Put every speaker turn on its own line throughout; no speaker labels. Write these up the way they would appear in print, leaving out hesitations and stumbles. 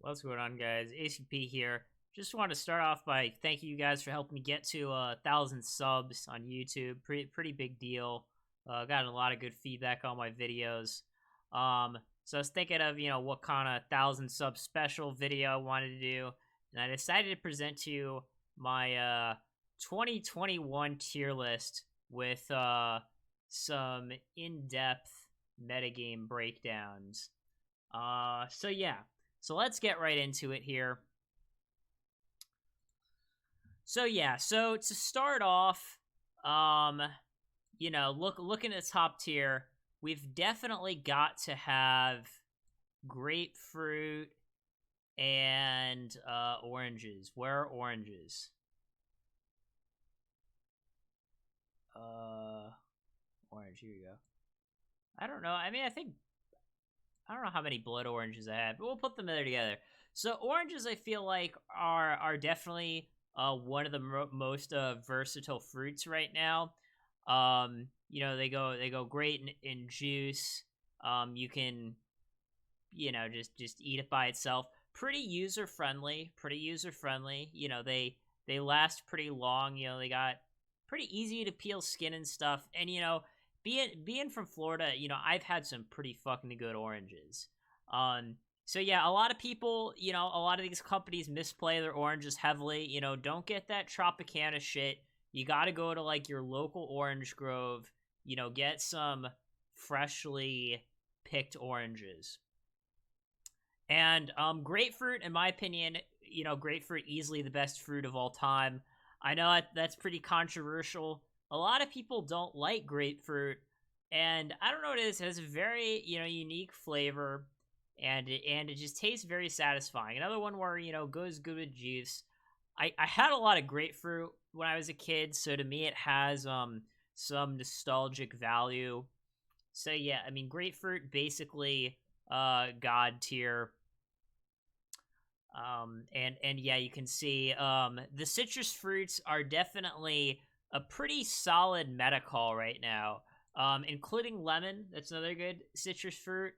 What's going on, guys? ACP here. Just want to start off by thanking you guys for helping me get to 1,000 subs on YouTube. Pretty big deal. Got a lot of good feedback on my videos. So I was thinking of what kind of 1,000 sub special video I wanted to do, and I decided to present to you my 2021 tier list with some in-depth metagame breakdowns. So yeah. So let's get right into it here. So to start off, looking at the top tier, we've definitely got to have grapefruit and oranges. Where are oranges? Orange, here we go. I don't know. I mean, I don't know how many blood oranges I have, but we'll put them there together. So oranges, I feel like, are definitely one of the most versatile fruits right now. They go great in juice. You can, just eat it by itself. Pretty user friendly. They last pretty long. They got pretty easy to peel skin and stuff, and being from Florida, I've had some pretty fucking good oranges. So yeah, a lot of people, a lot of these companies misplay their oranges heavily. Don't get that Tropicana shit. You got to go to like your local orange grove. Get some freshly picked oranges. And grapefruit, in my opinion, grapefruit easily the best fruit of all time. I know that's pretty controversial. A lot of people don't like grapefruit, and I don't know what it is. It has a very, unique flavor, and it just tastes very satisfying. Another one where, goes good with juice. I had a lot of grapefruit when I was a kid, so to me it has some nostalgic value. So yeah, I mean, grapefruit, basically god tier. And yeah, you can see the citrus fruits are definitely a pretty solid meta call right now, including lemon. That's another good citrus fruit.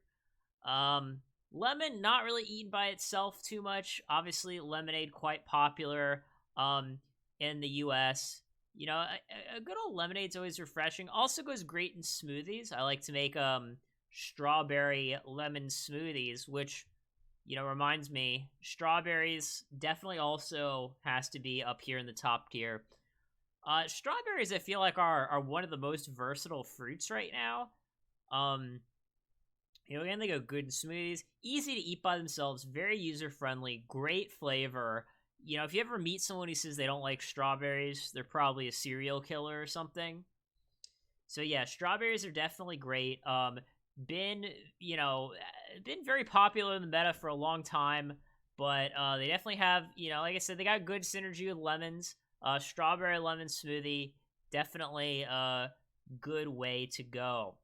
Lemon, not really eaten by itself too much. Obviously, lemonade quite popular in the US. A good old lemonade's always refreshing. Also goes great in smoothies. I like to make strawberry lemon smoothies, which reminds me, strawberries definitely also has to be up here in the top tier. Strawberries, I feel like, are one of the most versatile fruits right now. Again, they go good in smoothies, easy to eat by themselves, very user friendly, great flavor. If you ever meet someone who says they don't like strawberries, they're probably a serial killer or something. So yeah, strawberries are definitely great. Been very popular in the meta for a long time, but they definitely have, like I said, they got good synergy with lemons. Strawberry lemon smoothie, definitely a good way to go.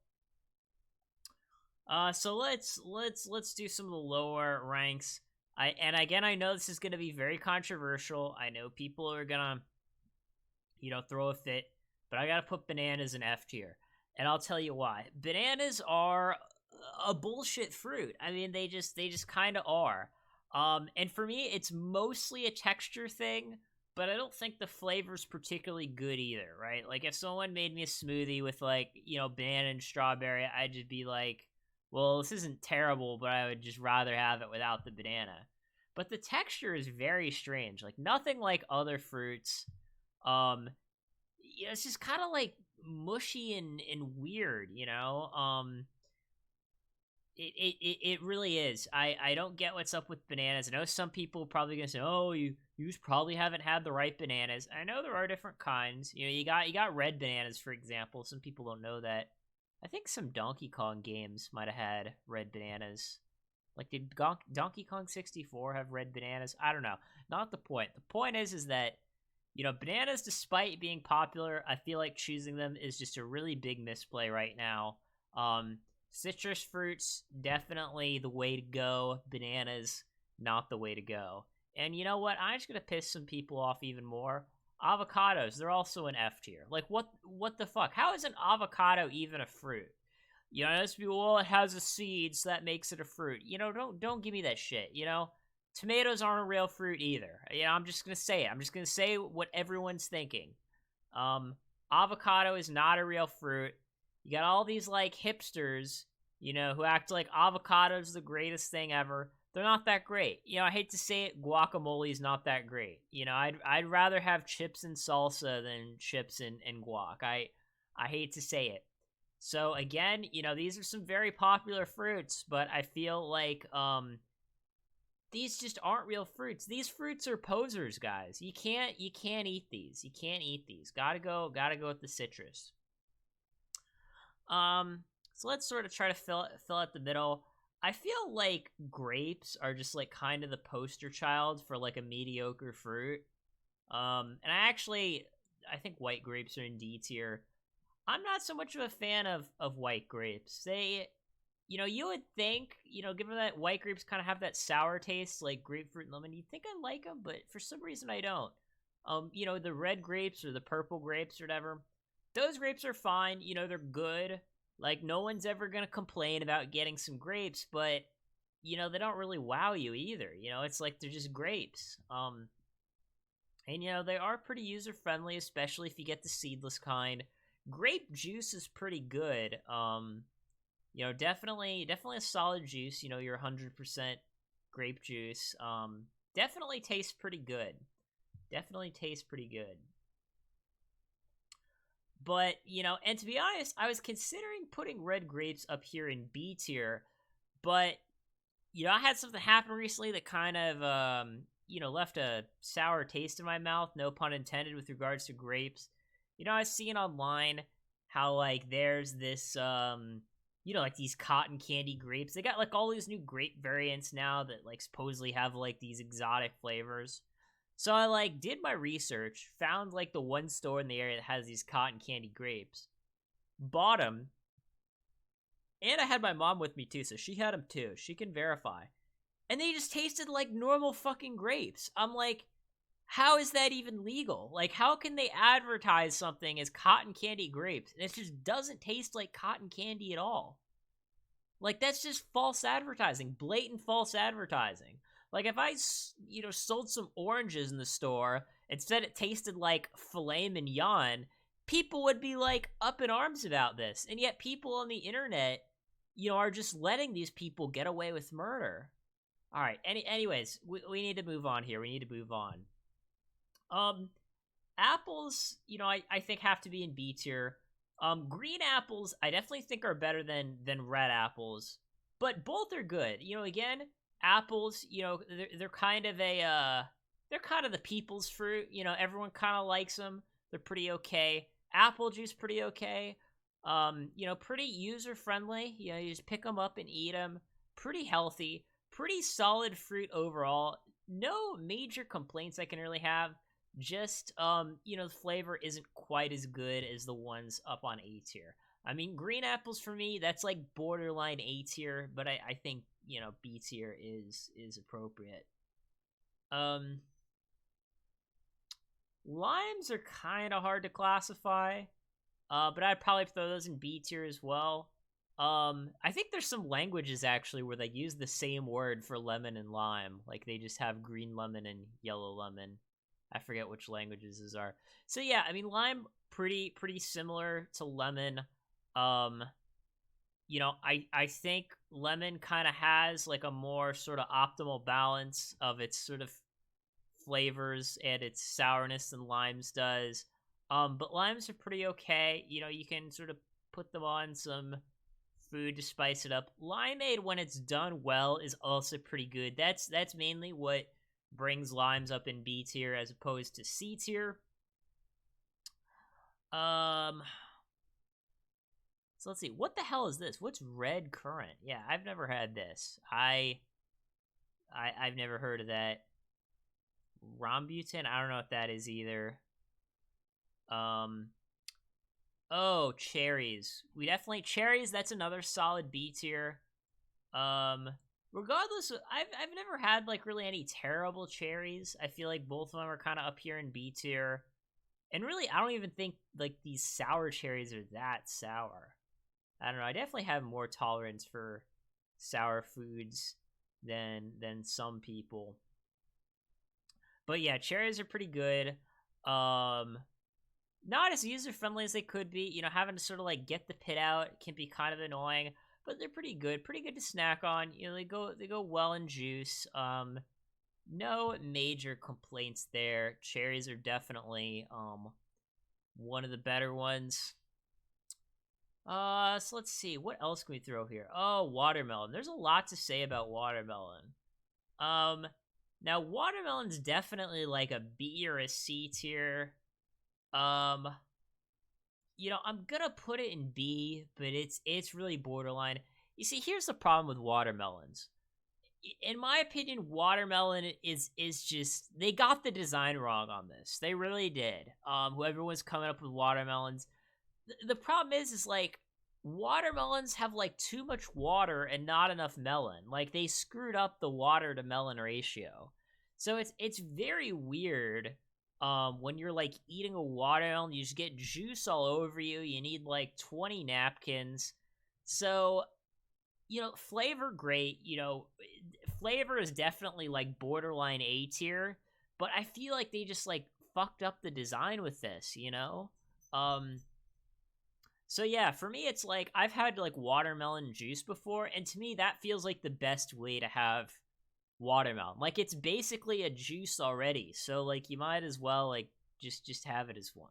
So let's do some of the lower ranks. I know this is gonna be very controversial. I know people are gonna throw a fit, but I gotta put bananas in F tier. And I'll tell you why. Bananas are a bullshit fruit. I mean, they just kind of are. And for me, it's mostly a texture thing, but I don't think the flavor's particularly good either, right? Like, if someone made me a smoothie with, like, banana and strawberry, I'd just be like, well, this isn't terrible, but I would just rather have it without the banana. But the texture is very strange. Like, nothing like other fruits. It's just kind of like mushy and weird, it really is. I don't get what's up with bananas. I know some people probably gonna say, oh, you probably haven't had the right bananas. I know there are different kinds. You got red bananas, for example. Some people don't know that. I think some Donkey Kong games might have had red bananas. Like, did Donkey Kong 64 have red bananas? I don't know. Not the point. The point is that bananas, despite being popular, I feel like choosing them is just a really big misplay right now. Citrus fruits, definitely the way to go. Bananas, not the way to go. And you know what? I'm just going to piss some people off even more. Avocados, they're also an F tier. Like, what the fuck? How is an avocado even a fruit? Those people, well, it has a seed, so that makes it a fruit. Don't give me that shit, tomatoes aren't a real fruit either. I'm just gonna say it. I'm just gonna say what everyone's thinking. Um, Avocado is not a real fruit. You got all these like hipsters, who act like avocado's the greatest thing ever. They're not that great. I hate to say it, guacamole is not that great. I'd rather have chips and salsa than chips and guac. I hate to say it. So again, these are some very popular fruits, but I feel like these just aren't real fruits. These fruits are posers, guys. You can't eat these. You can't eat these. Gotta go with the citrus. So let's sort of try to fill out the middle. I feel like grapes are just like kind of the poster child for like a mediocre fruit. And I think white grapes are in D tier. I'm not so much of a fan of white grapes. You would think, given that white grapes kind of have that sour taste like grapefruit and lemon, you'd think I like them, but for some reason I don't. The red grapes or the purple grapes or whatever, those grapes are fine. They're good. Like, no one's ever gonna complain about getting some grapes, but, they don't really wow you either. It's like they're just grapes. And, they are pretty user-friendly, especially if you get the seedless kind. Grape juice is pretty good. Definitely a solid juice. Your 100% grape juice. Definitely tastes pretty good. Definitely tastes pretty good. But, and to be honest, I was considering putting red grapes up here in B tier, but, I had something happen recently that kind of, left a sour taste in my mouth, no pun intended, with regards to grapes. I was seeing online how, like, there's this, like these cotton candy grapes. They got, like, all these new grape variants now that, like, supposedly have, like, these exotic flavors. So I, like, did my research, found, like, the one store in the area that has these cotton candy grapes, bought them, and I had my mom with me, too, so she had them, too. She can verify. And they just tasted like normal fucking grapes. I'm like, how is that even legal? Like, how can they advertise something as cotton candy grapes, and it just doesn't taste like cotton candy at all? Like, that's just false advertising, blatant false advertising. Like, if I, sold some oranges in the store and said it tasted like filet mignon, people would be, like, up in arms about this. And yet people on the internet, are just letting these people get away with murder. All right, anyways, we need to move on here. We need to move on. Apples, I think have to be in B tier. Green apples, I definitely think are better than red apples, but both are good. Again, apples, they're kind of they're kind of the people's fruit. Everyone kind of likes them. They're pretty okay. Apple juice, pretty okay. Pretty user friendly. You just pick them up and eat them. Pretty healthy. Pretty solid fruit overall. No major complaints I can really have. Just, the flavor isn't quite as good as the ones up on A tier. I mean, green apples for me, that's like borderline A tier, but I think, B tier is appropriate. Limes are kind of hard to classify, but I'd probably throw those in B tier as well. I think there's some languages actually where they use the same word for lemon and lime. Like, they just have green lemon and yellow lemon. I forget which languages these are. So yeah, I mean, lime, pretty similar to lemon. I think lemon kind of has like a more sort of optimal balance of its sort of flavors and its sourness than limes does. But limes are pretty okay. You can sort of put them on some food to spice it up. Limeade, when it's done well, is also pretty good. That's mainly what brings limes up in B tier as opposed to C tier. So let's see. What the hell is this? What's red currant? Yeah, I've never had this. I've never heard of that. Rambutan? I don't know what that is either. Oh, cherries. Cherries, that's another solid B tier. Regardless, I've never had like really any terrible cherries. I feel like both of them are kind of up here in B tier. And really, I don't even think like these sour cherries are that sour. I don't know. I definitely have more tolerance for sour foods than some people. But yeah, cherries are pretty good. Um, Not as user friendly as they could be. You know, having to sort of like get the pit out can be kind of annoying, but they're pretty good to snack on. You know, they go well in juice. No major complaints there. Cherries are definitely one of the better ones. So let's see, what else can we throw here? Oh, watermelon. There's a lot to say about watermelon. Um, Now watermelon's definitely like a B or a C tier. Um, I'm gonna put it in B, but it's really borderline. You see, here's the problem with watermelons. In my opinion, watermelon is just, they got the design wrong on this. They really did. Whoever was coming up with watermelons, the problem is like watermelons have like too much water and not enough melon. Like they screwed up the water to melon ratio. So it's very weird. When you're like eating a watermelon, you just get juice all over you. You need like 20 napkins. So, flavor great. Flavor is definitely like borderline A tier, but I feel like they just like fucked up the design with this. Um so yeah, for me it's like I've had like watermelon juice before, and to me that feels like the best way to have watermelon. Like it's basically a juice already. So like you might as well like just have it as one.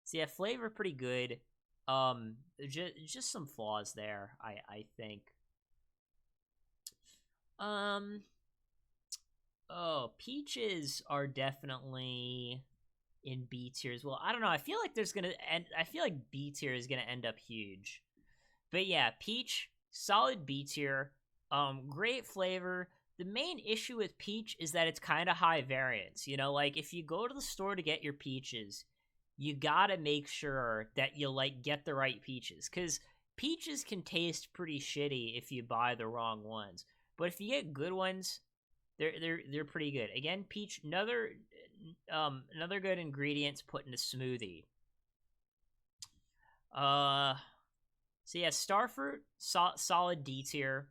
So yeah, flavor pretty good. Just some flaws there, I think. Um oh, peaches are definitely in B tier as well. I don't know. I feel like I feel like B tier is gonna end up huge. But yeah, peach, solid B tier. Great flavor. The main issue with peach is that it's kind of high variance. Like if you go to the store to get your peaches, you gotta make sure that you like get the right peaches, because peaches can taste pretty shitty if you buy the wrong ones. But if you get good ones, they're pretty good. Again, peach, another good ingredient to put in a smoothie. Uh, so yeah, starfruit, solid D tier,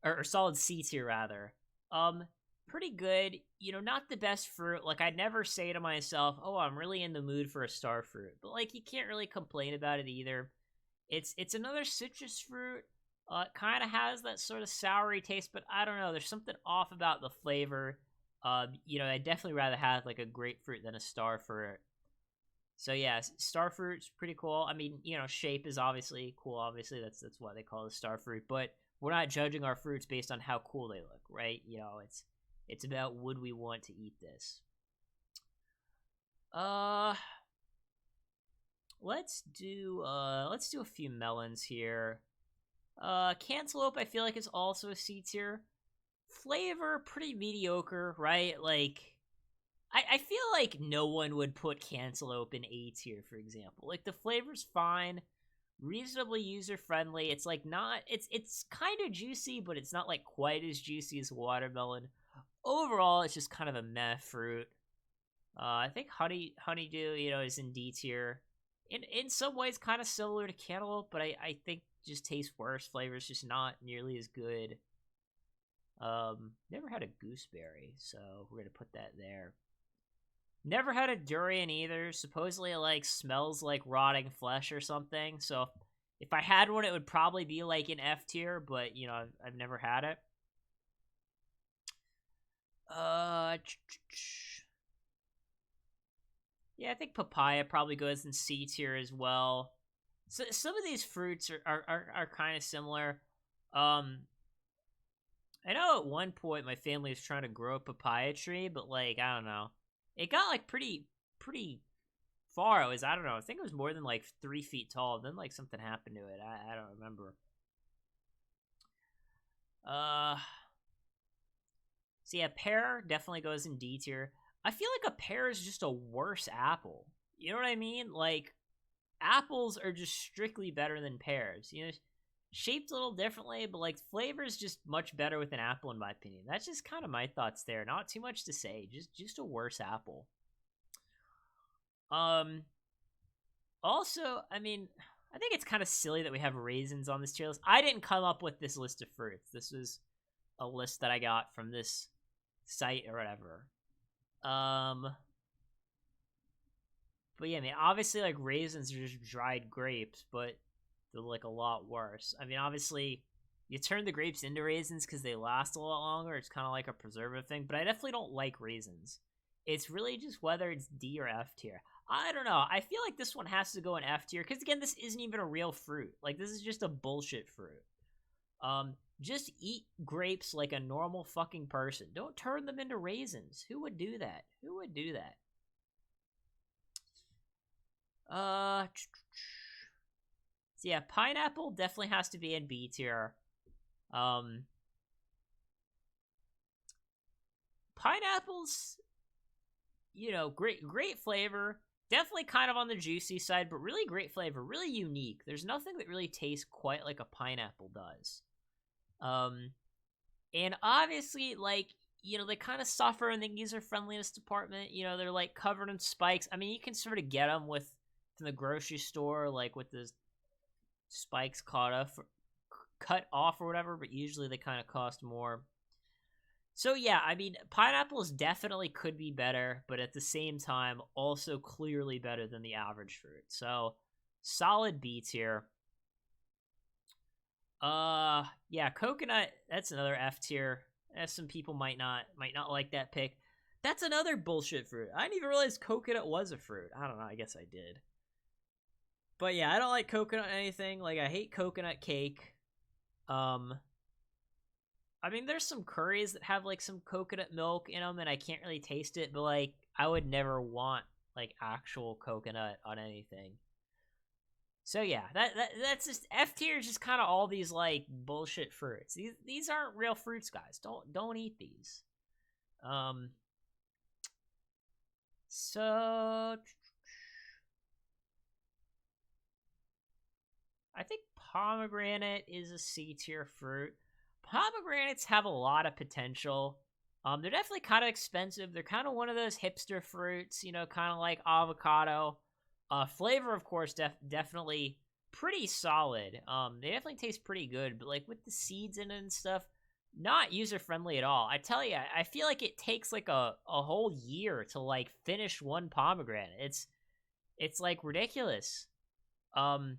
or solid C tier rather. Um, Pretty good. Not the best fruit. Like I'd never say to myself, "Oh, I'm really in the mood for a starfruit," but like you can't really complain about it either. It's another citrus fruit. It kind of has that sort of soury taste, but I don't know. There's something off about the flavor. I'd definitely rather have like a grapefruit than a starfruit. So yeah, starfruit's pretty cool. I mean, shape is obviously cool. Obviously, that's why they call it starfruit. But we're not judging our fruits based on how cool they look, right? It's about would we want to eat this. Uh, let's do a few melons here. Cantaloupe, I feel like is also a C tier. Flavor, pretty mediocre, right? Like, I feel like no one would put cantaloupe in A tier, for example. Like the flavor's fine, reasonably user friendly. It's like not, it's kind of juicy, but it's not like quite as juicy as watermelon. Overall, it's just kind of a meh fruit. I think honeydew, is in D tier. In some ways, kind of similar to cantaloupe, but I think just tastes worse. Flavor's just not nearly as good. Never had a gooseberry, so we're gonna put that there. Never had a durian either. Supposedly it like smells like rotting flesh or something. So if I had one, it would probably be like an F tier, but I've never had it. Yeah, I think papaya probably goes in C tier as well. So some of these fruits are kind of similar. Um, I know at one point my family was trying to grow a papaya tree, but like I don't know, it got like pretty far. I don't know. I think it was more than like 3 feet tall. Then like something happened to it. I don't remember. Uh, so yeah, pear definitely goes in D tier. I feel like a pear is just a worse apple. You know what I mean? Like apples are just strictly better than pears. Shaped a little differently, but like flavor is just much better with an apple in my opinion. That's just kind of my thoughts there. Not too much to say. Just a worse apple. Um Also, I mean, I think it's kind of silly that we have raisins on this tier list. I didn't come up with this list of fruits. This was a list that I got from this site or whatever. Um, but yeah, I mean, obviously, like raisins are just dried grapes, but they're like a lot worse. I mean, obviously, you turn the grapes into raisins because they last a lot longer. It's kind of like a preservative thing, but I definitely don't like raisins. It's really just whether it's D or F tier. I don't know. I feel like this one has to go in F tier because again, this isn't even a real fruit. Like this is just a bullshit fruit. Just eat grapes like a normal fucking person. Don't turn them into raisins. Who would do that? Who would do that? So yeah, pineapple definitely has to be in B tier. Um, Pineapples, great flavor. Definitely kind of on the juicy side, but really great flavor, really unique. There's nothing that really tastes quite like a pineapple does. Um, and obviously, like, they kind of suffer in the user friendliness department. They're like covered in spikes. I mean, you can sort of get them from the grocery store, like with the spikes cut off or whatever, but usually they kind of cost more. So yeah, I mean, pineapples definitely could be better, but at the same time, also clearly better than the average fruit. So solid B tier. Yeah, coconut. That's another F tier. Some people might not like that pick. That's another bullshit fruit. I didn't even realize coconut was a fruit. I don't know. I guess I did. But yeah, I don't like coconut anything. Like I hate coconut cake. Um, I mean, there's some curries that have like some coconut milk in them, and I can't really taste it. But like, I would never want like actual coconut on anything. So yeah, that's just F tier is just kind of all these like bullshit fruits. These aren't real fruits, guys. Don't eat these. Um, so I think pomegranate is a C tier fruit. Pomegranates have a lot of potential. They're definitely kind of expensive. They're kind of one of those hipster fruits, kind of like avocado. Flavor, of course, definitely pretty solid. They definitely taste pretty good, but like with the seeds in it and stuff, not user friendly at all. I tell you, I feel like it takes like a whole year to like finish one pomegranate. It's like ridiculous. Um,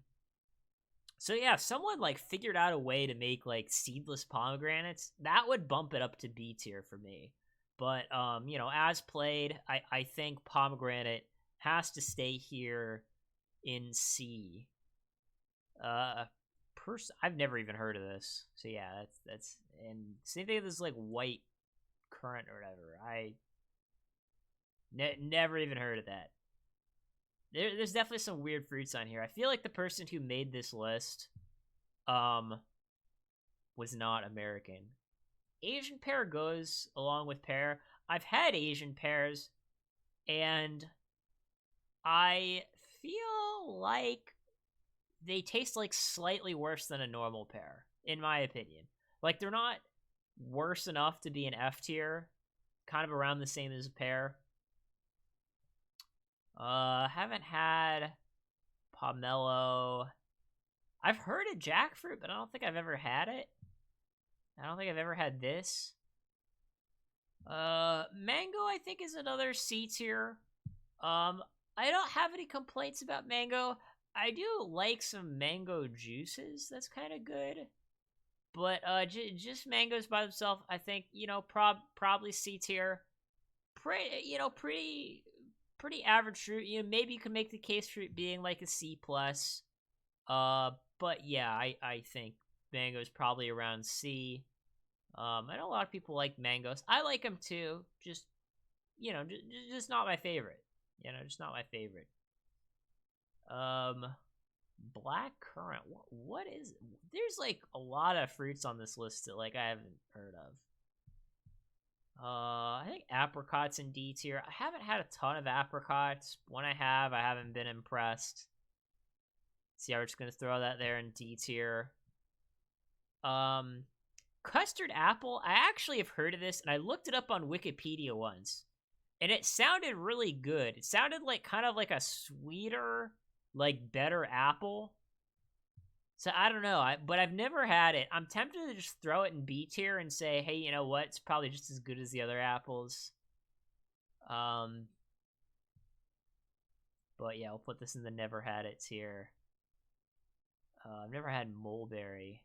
so yeah, if someone like figured out a way to make like seedless pomegranates, that would bump it up to B tier for me. But as played, I think pomegranate has to stay here in C. Uh I've never even heard of this. So yeah, that's and same thing with this like white currant or whatever. I never even heard of that. There's definitely some weird fruits on here. I feel like the person who made this list um was not American. Asian pear goes along with pear. I've had Asian pears, and I feel like they taste like slightly worse than a normal pear, in my opinion. Like they're not worse enough to be an F tier, kind of around the same as a pear. Haven't had pomelo. I've heard of jackfruit, but I don't think I've ever had it. I don't think I've ever had this. Mango I think is another C tier. I don't have any complaints about mango. I do like some mango juices. That's kind of good. But just mangoes by themselves, I think probably C tier. Pretty average fruit. Maybe you can make the case for it being like a C plus. But yeah, I think mango's probably around C. I know a lot of people like mangoes. I like them too. Just not my favorite. Just not my favorite. Um, black currant. What is it? There's like a lot of fruits on this list that like I haven't heard of. I think apricots in D tier. I haven't had a ton of apricots. When I have, I haven't been impressed. See, we're just gonna throw that there in D tier. Custard apple. I actually have heard of this, and I looked it up on Wikipedia once, and it sounded really good. It sounded like kind of like a sweeter, like better apple. So I don't know, but I've never had it. I'm tempted to just throw it in B tier and say, hey, you know what? It's probably just as good as the other apples. Um, but yeah, we'll put this in the never had it tier. I've never had mulberry.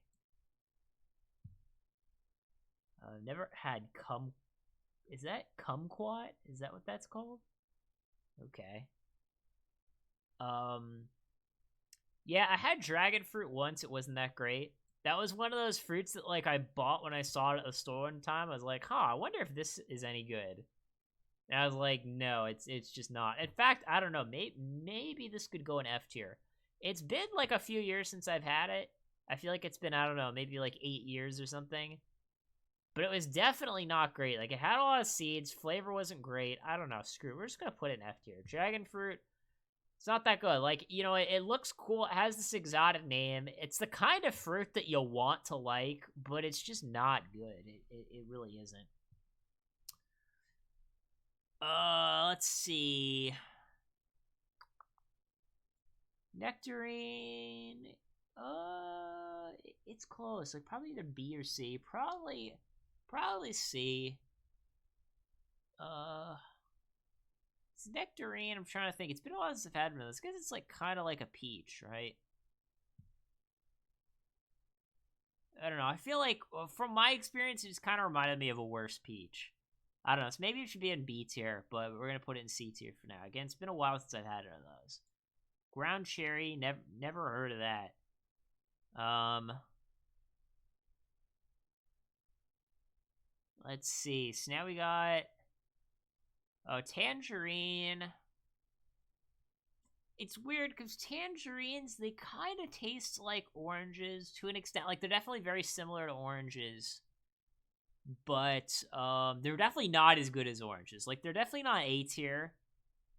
I've never had Is that kumquat? Is that what that's called? Okay. Um, yeah, I had dragon fruit once. It wasn't that great. That was one of those fruits that like I bought when I saw it at the store one time. I was like, huh, I wonder if this is any good. And I was like, no, it's just not. In fact, I don't know. Maybe this could go in F tier. It's been like a few years since I've had it. I feel like it's been, I don't know, maybe like 8 years or something. But it was definitely not great. Like, it had a lot of seeds. Flavor wasn't great. I don't know. Screw it. We're just going to put it in F tier. Dragon fruit, it's not that good. Like, you know, it looks cool. It has this exotic name. It's the kind of fruit that you'll want to like, but it's just not good. It really isn't. Let's see. Nectarine. It's close. Like, probably either B or C. Probably C. It's nectarine. I'm trying to think. It's been a while since I've had one of those. Because it's like kind of like a peach, right? I don't know. I feel like from my experience, it just kind of reminded me of a worse peach. I don't know. So maybe it should be in B tier, but we're gonna put it in C tier for now. Again, it's been a while since I've had one of those. Ground cherry. Never heard of that. Let's see. So now we got tangerine. It's weird because tangerines, they kind of taste like oranges to an extent. Like, they're definitely very similar to oranges, but they're definitely not as good as oranges. Like, they're definitely not A tier.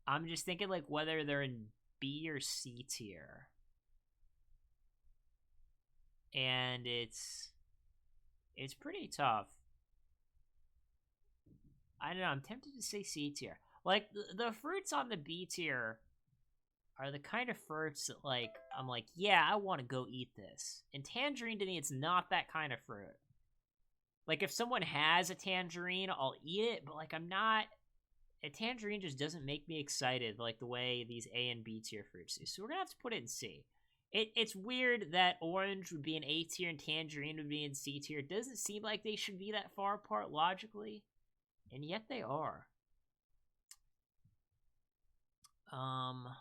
I'm just thinking like whether they're in B or C tier. And it's pretty tough. I don't know. I'm tempted to say C tier. Like, the fruits on the B tier are the kind of fruits that, like, I'm like, yeah, I want to go eat this. And tangerine, to me, it's not that kind of fruit. Like, if someone has a tangerine, I'll eat it, but, like, I'm not... A tangerine just doesn't make me excited like the way these A and B tier fruits do. So we're going to have to put it in C. It's weird that orange would be in A tier and tangerine would be in C tier. It doesn't seem like they should be that far apart logically, and yet they are. I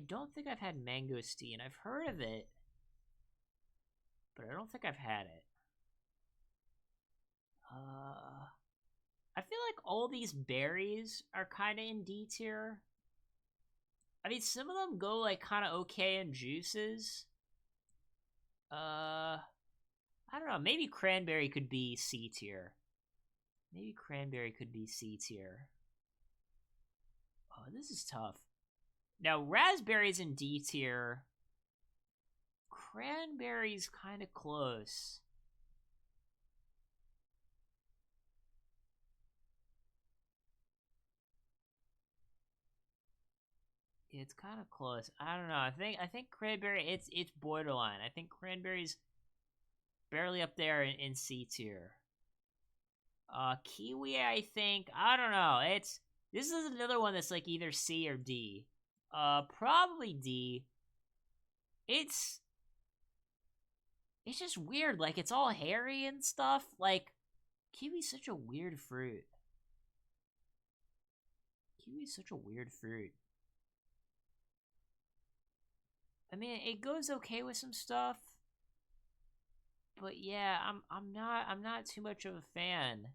don't think I've had mangosteen. I've heard of it, but I don't think I've had it. I feel like all these berries are kind of in D tier. I mean, some of them go like kind of okay in juices. I don't know. Maybe cranberry could be C tier. Maybe cranberry could be C tier. Oh, this is tough. Now, raspberries in D tier. Cranberry's kind of close. It's kind of close. I don't know. I think cranberry. It's borderline. I think cranberry's barely up there in C tier. Kiwi. I think. I don't know. This is another one that's like either C or D. Probably D. It's just weird. Like, it's all hairy and stuff. Like, kiwi's such a weird fruit. Kiwi's such a weird fruit. I mean, it goes okay with some stuff, but yeah, I'm not too much of a fan.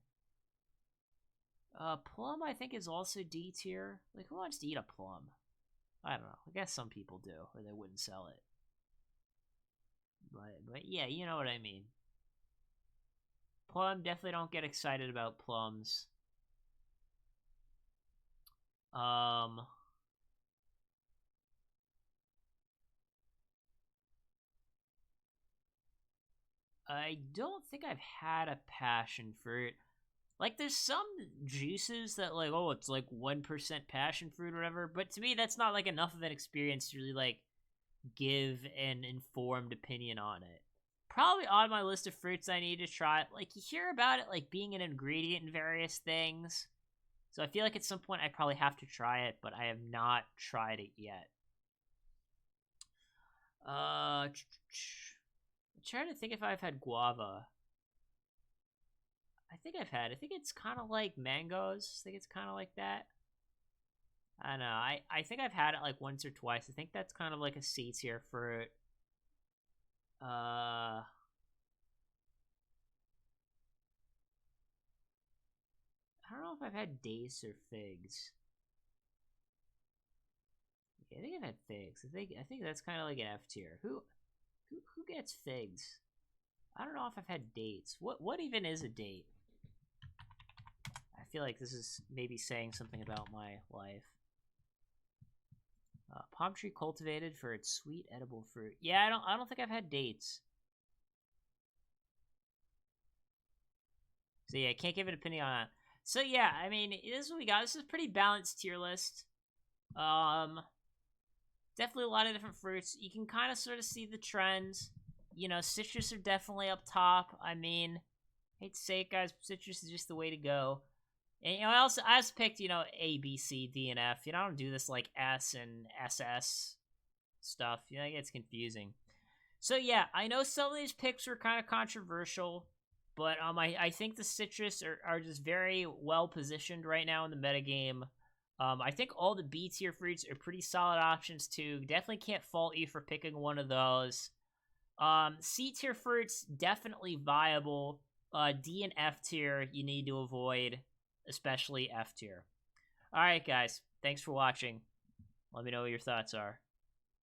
Plum I think is also D tier. Like, who wants to eat a plum? I don't know. I guess some people do, or they wouldn't sell it. But yeah, you know what I mean. Plum, definitely don't get excited about plums. I don't think I've had a passion fruit. Like, there's some juices that, like, oh, it's like 1% passion fruit or whatever, but to me, that's not, like, enough of an experience to really, like, give an informed opinion on it. probably on my list of fruits I need to try. Like, you hear about it, like, being an ingredient in various things. So I feel like at some point I probably have to try it, but I have not tried it yet. I'm trying to think if I've had guava. I think I've had. I think it's kind of like mangoes. I think it's kind of like that. I don't know. I think I've had it like once or twice. I think that's kind of like a C tier fruit. I don't know if I've had dates or figs. Yeah, I think I've had figs. I think that's kind of like an F tier. Who gets figs? I don't know if I've had dates. What even is a date? I feel like this is maybe saying something about my life. Palm tree cultivated for its sweet edible fruit. Yeah, I don't think I've had dates. So yeah, I can't give an opinion on that. So yeah, I mean, this is what we got. This is a pretty balanced tier list. Definitely a lot of different fruits. You can kind of sort of see the trends. You know, citrus are definitely up top. I mean, hate to say it, guys, citrus is just the way to go. And you know, I also picked, you know, A, B, C, D, and F. You know, I don't do this like S and SS stuff. You know, it gets confusing. So yeah, I know some of these picks were kind of controversial, but I think the citrus are just very well positioned right now in the metagame. I think all the B tier fruits are pretty solid options too. Definitely can't fault you for picking one of those. C tier fruits definitely viable. D and F tier you need to avoid, especially F tier. All right, guys, thanks for watching. Let me know what your thoughts are.